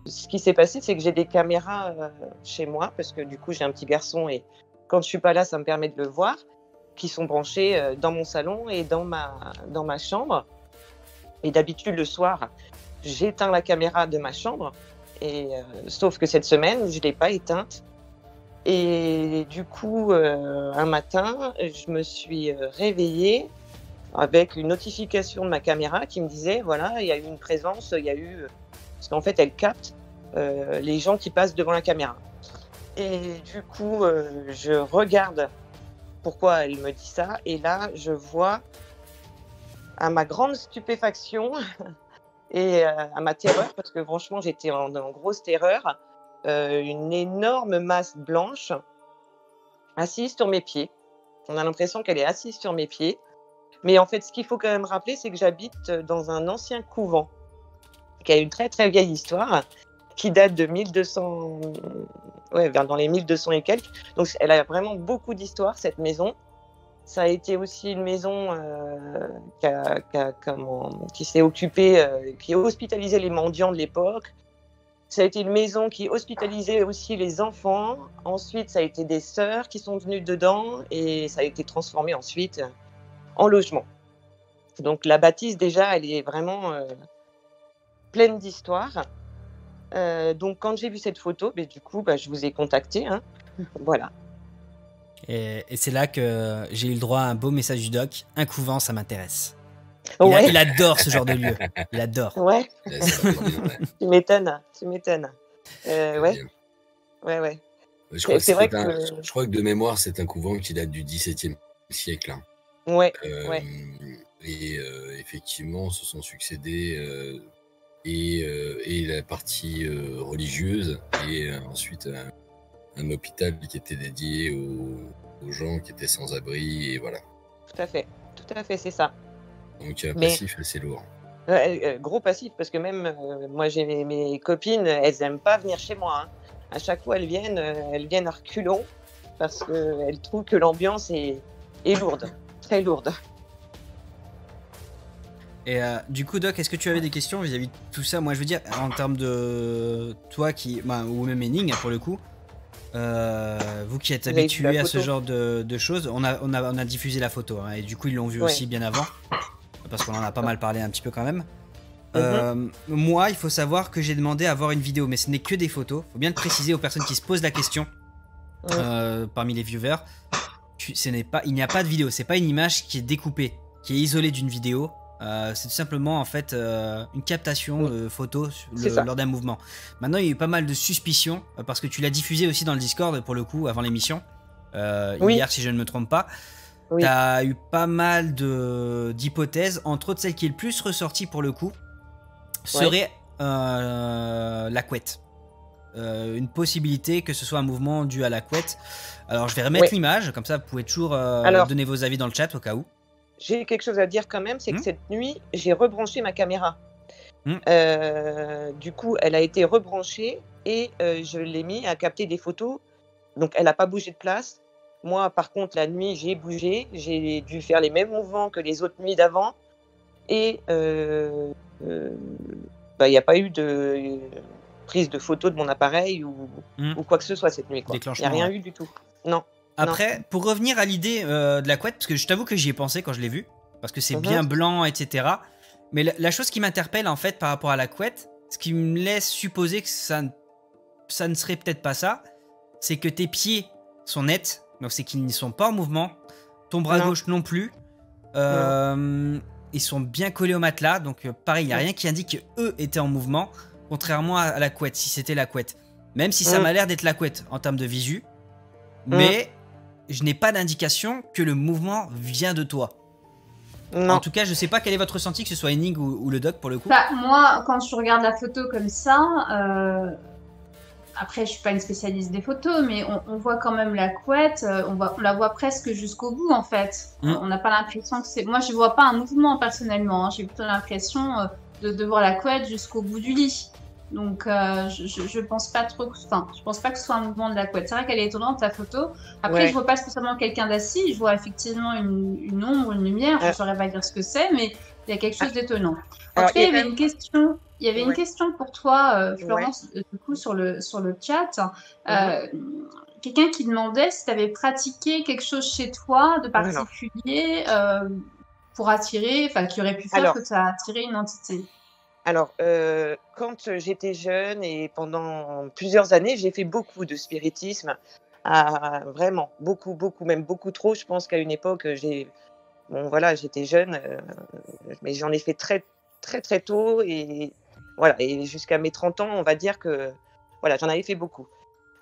ce qui s'est passé, c'est que j'ai des caméras chez moi, parce que du coup, j'ai un petit garçon et quand je suis pas là, ça me permet de le voir, qui sont branchées dans mon salon et dans ma chambre. Et d'habitude, le soir, j'éteins la caméra de ma chambre, sauf que cette semaine, je ne l'ai pas éteinte. Et du coup, un matin, je me suis réveillée avec une notification de ma caméra qui me disait, voilà, il y a eu une présence, parce qu'en fait, elle capte les gens qui passent devant la caméra. Et du coup, je regarde pourquoi elle me dit ça. Et là, je vois, à ma grande stupéfaction et à ma terreur, parce que franchement, j'étais en grosse terreur, une énorme masse blanche assise sur mes pieds. On a l'impression qu'elle est assise sur mes pieds. Mais en fait, ce qu'il faut quand même rappeler, c'est que j'habite dans un ancien couvent qui a une très très vieille histoire, qui date de 1200, dans les 1200 et quelques. Donc elle a vraiment beaucoup d'histoire, cette maison. Ça a été aussi une maison qui s'est occupée, qui hospitalisait les mendiants de l'époque. Ça a été une maison qui hospitalisait aussi les enfants. Ensuite, ça a été des sœurs qui sont venues dedans et ça a été transformé ensuite en logement. Donc la bâtisse, déjà, elle est vraiment pleine d'histoire. Donc quand j'ai vu cette photo, du coup, je vous ai contacté. Hein. Voilà. Et c'est là que j'ai eu le droit à un beau message du doc. Un couvent, ça m'intéresse. Ouais. Il adore ce genre de lieu. Il adore. Ouais. Tu m'étonnes. Ouais. Je crois que de mémoire, c'est un couvent qui date du XVIIe siècle. Hein. Ouais. Et effectivement, se sont succédés et la partie religieuse et ensuite un hôpital qui était dédié aux gens qui étaient sans abri et voilà. Tout à fait, c'est ça. Donc un passif assez lourd. Gros passif, parce que même moi j'ai mes copines, elles n'aiment pas venir chez moi. Hein. À chaque fois elles viennent à reculons parce qu'elles trouvent que l'ambiance est lourde, très lourde. Et du coup, Doc, est-ce que tu avais des questions vis-à-vis de tout ça? Moi, je veux dire, en termes de toi ou même Henning, pour le coup, vous qui êtes habitué à ce genre de choses, on a diffusé la photo, hein, et du coup, ils l'ont vu aussi bien avant, parce qu'on en a pas mal parlé un petit peu quand même. Moi, il faut savoir que j'ai demandé à voir une vidéo, mais ce n'est que des photos. Il faut bien le préciser aux personnes qui se posent la question, parmi les viewers. Il n'y a pas de vidéo, c'est pas une image qui est découpée, qui est isolée d'une vidéo. C'est tout simplement en fait une captation de photos lors d'un mouvement. Maintenant, il y a eu pas mal de suspicions parce que tu l'as diffusé aussi dans le Discord pour le coup avant l'émission hier, si je ne me trompe pas. Tu as eu pas mal d'hypothèses, entre autres celle qui est le plus ressortie pour le coup serait la couette. Une possibilité que ce soit un mouvement dû à la couette. Alors je vais remettre l'image, comme ça vous pouvez toujours donner vos avis dans le chat au cas où. J'ai quelque chose à dire quand même, c'est que cette nuit, j'ai rebranché ma caméra. Du coup, elle a été rebranchée et je l'ai mis à capter des photos. Donc, elle n'a pas bougé de place. Moi, par contre, la nuit, j'ai bougé. J'ai dû faire les mêmes mouvements que les autres nuits d'avant. Et il n'y a pas eu de prise de photo de mon appareil ou quoi que ce soit cette nuit. Il n'y a rien eu du tout. Non. Après, pour revenir à l'idée de la couette, parce que je t'avoue que j'y ai pensé quand je l'ai vue, parce que c'est bien blanc, etc. Mais la chose qui m'interpelle en fait par rapport à la couette, ce qui me laisse supposer que ça ne serait peut-être pas ça, c'est que tes pieds sont nets, donc c'est qu'ils ne sont pas en mouvement, ton bras gauche non plus, ils sont bien collés au matelas, donc pareil, il n'y a rien qui indique qu'eux étaient en mouvement, contrairement à la couette, si c'était la couette. Même si ça m'a l'air d'être la couette en termes de visu, mais je n'ai pas d'indication que le mouvement vient de toi. Non. En tout cas, je sais pas quel est votre ressenti, que ce soit Henning ou le doc pour le coup. Moi, quand je regarde la photo comme ça, après je suis pas une spécialiste des photos, mais on voit quand même la couette, on la voit presque jusqu'au bout en fait. On n'a pas l'impression que c'est... Moi, je vois pas un mouvement personnellement, hein. J'ai plutôt l'impression de voir la couette jusqu'au bout du lit. Donc, je pense pas trop je pense pas que ce soit un mouvement de la couette. C'est vrai qu'elle est étonnante, ta photo. Après, je vois pas spécialement quelqu'un d'assis. Je vois effectivement une ombre, une lumière. Je saurais pas dire ce que c'est, mais il y a quelque chose d'étonnant. En tout cas, il y avait une question. Il y avait une question pour toi, Florence, du coup, sur le chat. Quelqu'un qui demandait si tu avais pratiqué quelque chose chez toi de particulier pour attirer, enfin, qui aurait pu faire que ça a attiré une entité. Alors, quand j'étais jeune et pendant plusieurs années, j'ai fait beaucoup de spiritisme. Vraiment, beaucoup, même beaucoup trop. Je pense qu'à une époque, j'étais jeune, mais j'en ai fait très, très, très tôt. Et voilà, et jusqu'à mes 30 ans, on va dire que voilà, j'en avais fait beaucoup.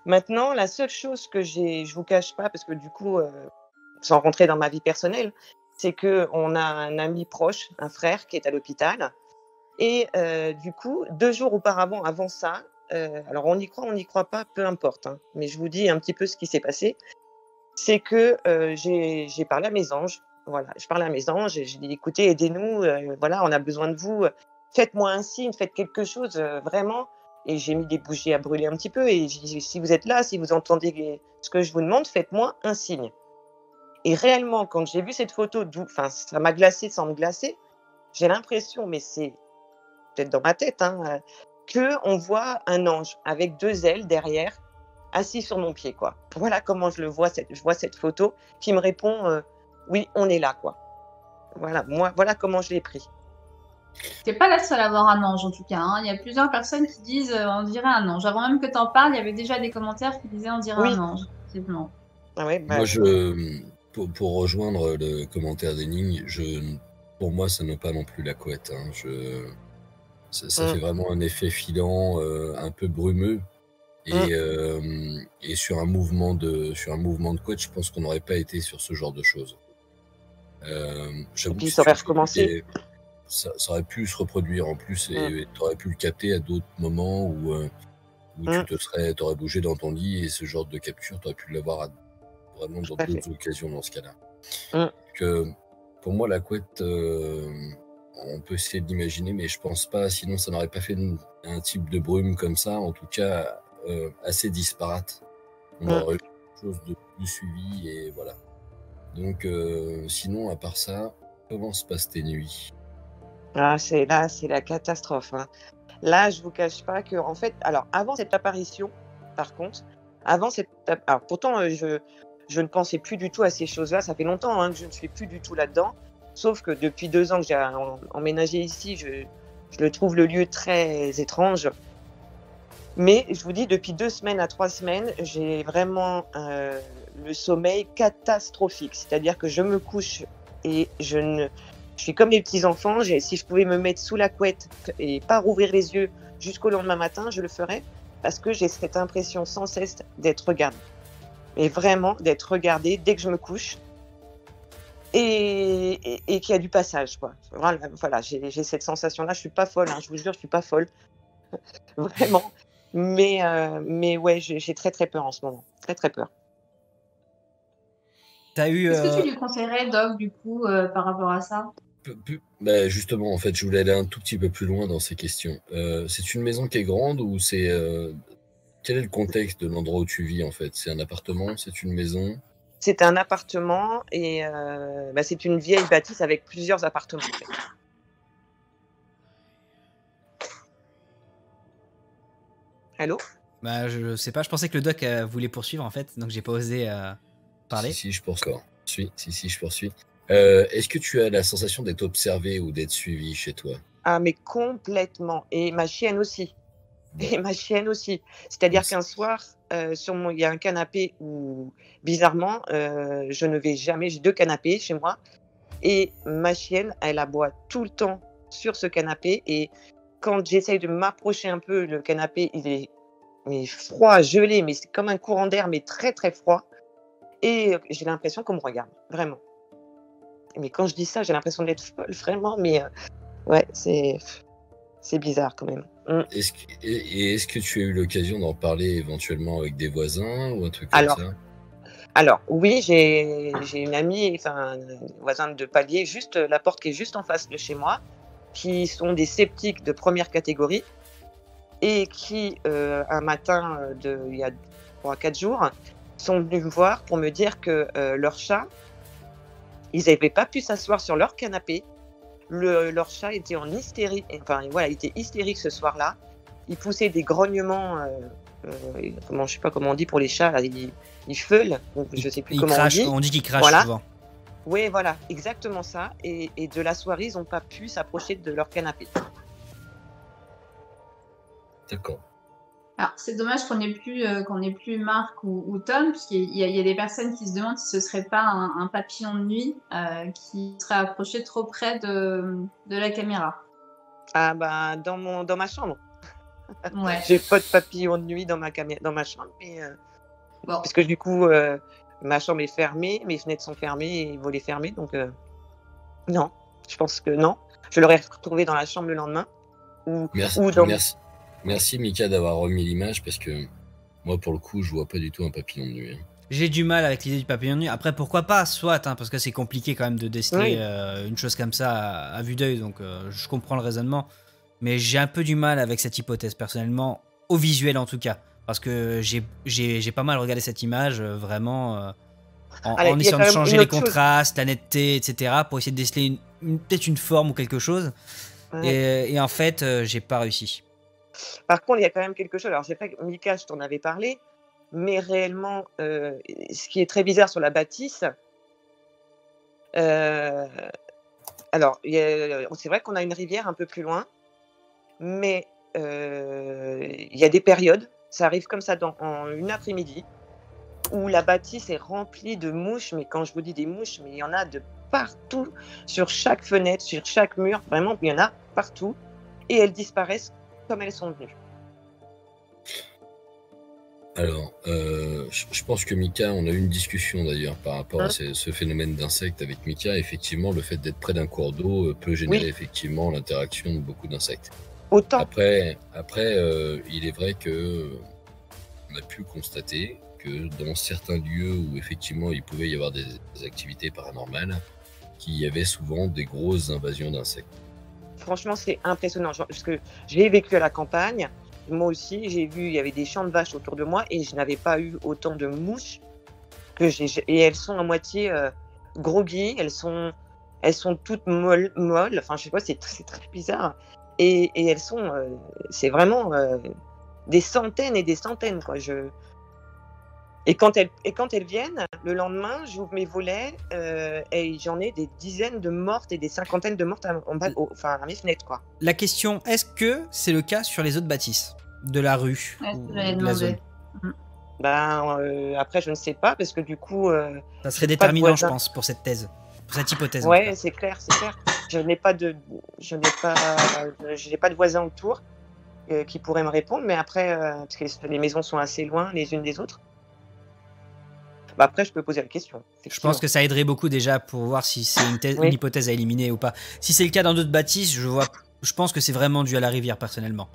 Maintenant, la seule chose que je vous cache pas, parce que du coup, sans rentrer dans ma vie personnelle, c'est qu'on a un ami proche, un frère qui est à l'hôpital. Et du coup, 2 jours auparavant, avant ça, alors on y croit pas, peu importe, hein, mais je vous dis un petit peu ce qui s'est passé. C'est que j'ai parlé à mes anges. Voilà, je parlais à mes anges et j'ai dit: «Écoutez, aidez-nous, voilà, on a besoin de vous, faites-moi un signe, faites quelque chose, vraiment». Et j'ai mis des bougies à brûler un petit peu et j'ai dit: «Si vous êtes là, si vous entendez ce que je vous demande, faites-moi un signe». Et réellement, quand j'ai vu cette photo, ça m'a glacée sans me glacer. J'ai l'impression, mais c'est peut-être dans ma tête, hein, qu'on voit un ange avec 2 ailes derrière, assis sur mon pied, quoi. Voilà comment je vois cette photo qui me répond oui, on est là, quoi. Voilà, voilà comment je l'ai pris. Tu n'es pas la seule à avoir un ange, en tout cas. Hein. Il y a plusieurs personnes qui disent on dirait un ange. Avant même que tu en parles, il y avait déjà des commentaires qui disaient on dirait un ange. Effectivement. Ah ouais, Moi, pour rejoindre le commentaire d'Henning, pour moi, ça n'a pas non plus la couette. Hein. Ça fait vraiment un effet filant, un peu brumeux. Et sur un mouvement de couette, je pense qu'on n'aurait pas été sur ce genre de choses. Et puis ça aurait recommencé. Ça aurait pu se reproduire en plus et tu aurais pu le capter à d'autres moments où tu aurais bougé dans ton lit et ce genre de capture, tu aurais pu l'avoir vraiment dans d'autres occasions dans ce cas-là. Donc, pour moi, la couette, on peut essayer de l'imaginer, mais je pense pas, sinon ça n'aurait pas fait un type de brume comme ça, en tout cas assez disparate. On aurait eu quelque chose de plus suivi et voilà. Donc, sinon, à part ça, comment se passent tes nuits? C'est la catastrophe. Hein. Là, je vous cache pas que, en fait, alors avant cette apparition, par contre, alors pourtant, je ne pensais plus du tout à ces choses-là. Ça fait longtemps que je ne suis plus du tout là-dedans. Sauf que depuis 2 ans que j'ai emménagé ici, je le trouve le lieu très étrange. Mais je vous dis, depuis 2 semaines à 3 semaines, j'ai vraiment le sommeil catastrophique. C'est-à-dire que je me couche et je suis comme les petits-enfants. Si je pouvais me mettre sous la couette et pas rouvrir les yeux jusqu'au lendemain matin, je le ferais parce que j'ai cette impression sans cesse d'être regardée. Mais vraiment, d'être regardée dès que je me couche et qu'il y a du passage, quoi. Voilà, j'ai cette sensation-là. Je suis pas folle, hein, je vous jure, je suis pas folle. Vraiment. Mais ouais, j'ai très, très peur en ce moment. Très, très peur. Qu'est-ce que tu lui conseillerais, Doc, du coup, par rapport à ça? Justement, en fait, je voulais aller un tout petit peu plus loin dans ces questions. C'est une maison qui est grande ou c'est... quel est le contexte de l'endroit où tu vis, en fait? C'est un appartement? C'est une maison? C'est un appartement et c'est une vieille bâtisse avec plusieurs appartements, en fait. Allô? Je sais pas, je pensais que le doc voulait poursuivre en fait, donc j'ai pas osé parler. Si, je pense encore. Je poursuis. Est-ce que tu as la sensation d'être observé ou d'être suivi chez toi? Ah, mais complètement. Et ma chienne aussi. C'est-à-dire qu'un soir, il y a un canapé où, bizarrement, je ne vais jamais. J'ai 2 canapés chez moi. Et ma chienne, elle aboie tout le temps sur ce canapé. Et quand j'essaye de m'approcher un peu, le canapé, il est froid, gelé, mais c'est comme un courant d'air, mais très, très froid. Et j'ai l'impression qu'on me regarde, vraiment. Mais quand je dis ça, j'ai l'impression d'être folle, vraiment. Mais ouais, c'est bizarre quand même. Est-ce que tu as eu l'occasion d'en parler éventuellement avec des voisins ou un truc comme ça? Alors oui, j'ai une amie, un voisin de palier, juste la porte qui est juste en face de chez moi, qui sont des sceptiques de première catégorie. et qui, un matin, il y a 3-4 jours, sont venus me voir pour me dire que leur chat, ils n'avaient pas pu s'asseoir sur leur canapé. Leur chat était en hystérie, enfin voilà, il était hystérique ce soir-là. Il poussait des grognements, je sais pas comment on dit pour les chats, là, ils feulent, je sais plus comment crachent, on dit. On dit qu'ils crachent voilà. souvent. Oui, voilà, exactement ça. Et de la soirée, ils n'ont pas pu s'approcher de leur canapé. D'accord. Alors, c'est dommage qu'on n'ait plus Marc ou Tom, puisqu'il y a des personnes qui se demandent si ce serait pas un papillon de nuit qui serait approché trop près de la caméra. Ah bah dans ma chambre. Ouais. J'ai pas de papillon de nuit dans ma chambre, mais Bon. parce que du coup ma chambre est fermée, mes fenêtres sont fermées et volets fermés, donc non, je pense que non. Je l'aurais retrouvé dans la chambre le lendemain. Merci Mika d'avoir remis l'image, parce que moi pour le coup je vois pas du tout un papillon de nuit. J'ai du mal avec l'idée du papillon de nuit. Après pourquoi pas, soit, parce que c'est compliqué quand même de déceler une chose comme ça à vue d'œil, donc je comprends le raisonnement. Mais j'ai un peu du mal avec cette hypothèse personnellement, au visuel en tout cas. Parce que j'ai pas mal regardé cette image, vraiment, en essayant de changer les contrastes, la netteté, etc. pour essayer de déceler peut-être une forme ou quelque chose. Ouais. Et en fait, j'ai pas réussi. Par contre, il y a quand même quelque chose. Alors, je sais pas, Mika, je t'en avais parlé, mais réellement, ce qui est très bizarre sur la bâtisse, alors, c'est vrai qu'on a une rivière un peu plus loin, mais il y a des périodes, ça arrive comme ça en une après-midi, où la bâtisse est remplie de mouches, mais quand je vous dis des mouches, mais il y en a de partout, sur chaque fenêtre, sur chaque mur, vraiment, il y en a partout, et elles disparaissent comme elles sont venues. Alors, je pense que Mika, on a eu une discussion d'ailleurs par rapport à ce phénomène d'insectes avec Mika. Effectivement, le fait d'être près d'un cours d'eau peut générer effectivement l'interaction de beaucoup d'insectes. Autant. Après, il est vrai que on a pu constater que dans certains lieux où effectivement il pouvait y avoir des activités paranormales, qu'il y avait souvent des grosses invasions d'insectes. Franchement, c'est impressionnant, parce que j'ai vécu à la campagne. Moi aussi, j'ai vu, il y avait des champs de vaches autour de moi et je n'avais pas eu autant de mouches et elles sont à moitié groggy, elles sont toutes molles. Enfin, je sais pas, c'est très bizarre. Et elles sont, c'est vraiment des centaines et des centaines, quoi. Et quand elles viennent, le lendemain, j'ouvre mes volets et j'en ai des dizaines de mortes et des cinquantaines de mortes à mes fenêtres, quoi. La question, est-ce que c'est le cas sur les autres bâtisses de la rue ou de la zone? Après, je ne sais pas, parce que du coup... ça serait déterminant, je pense, pour cette thèse, pour cette hypothèse. Ouais, c'est clair. Je n'ai pas de voisins autour qui pourraient me répondre, mais après, parce que les maisons sont assez loin les unes des autres. Après, je peux poser la question. Je pense que ça aiderait beaucoup déjà pour voir si c'est une hypothèse à éliminer ou pas. Si c'est le cas dans d'autres bâtisses, je pense que c'est vraiment dû à la rivière, personnellement.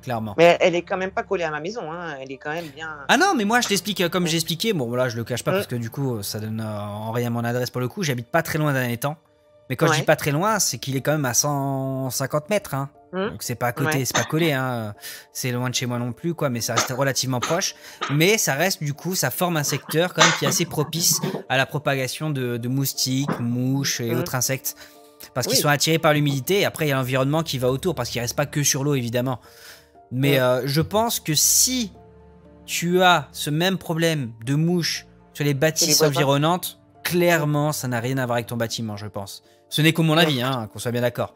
Clairement. Mais elle est quand même pas collée à ma maison, hein. Elle est quand même bien... Ah non, mais moi je t'explique comme j'ai expliqué. Bon, là je le cache pas parce que du coup ça donne en rien mon adresse pour le coup. J'habite pas très loin d'un étang. Mais quand je dis pas très loin, c'est qu'il est quand même à 150 mètres. Hein. Donc c'est pas à côté, c'est pas collé. Hein. C'est loin de chez moi non plus, quoi. Mais ça reste relativement proche. Mais ça reste du coup, ça forme un secteur quand même qui est assez propice à la propagation de moustiques, mouches et autres insectes. Parce qu'ils sont attirés par l'humidité. Et après il y a l'environnement qui va autour parce qu'ils restent pas que sur l'eau évidemment. Mais je pense que si tu as ce même problème de mouches sur les bâtisses environnantes, clairement, ça n'a rien à voir avec ton bâtiment, je pense. Ce n'est que mon avis, hein, qu'on soit bien d'accord.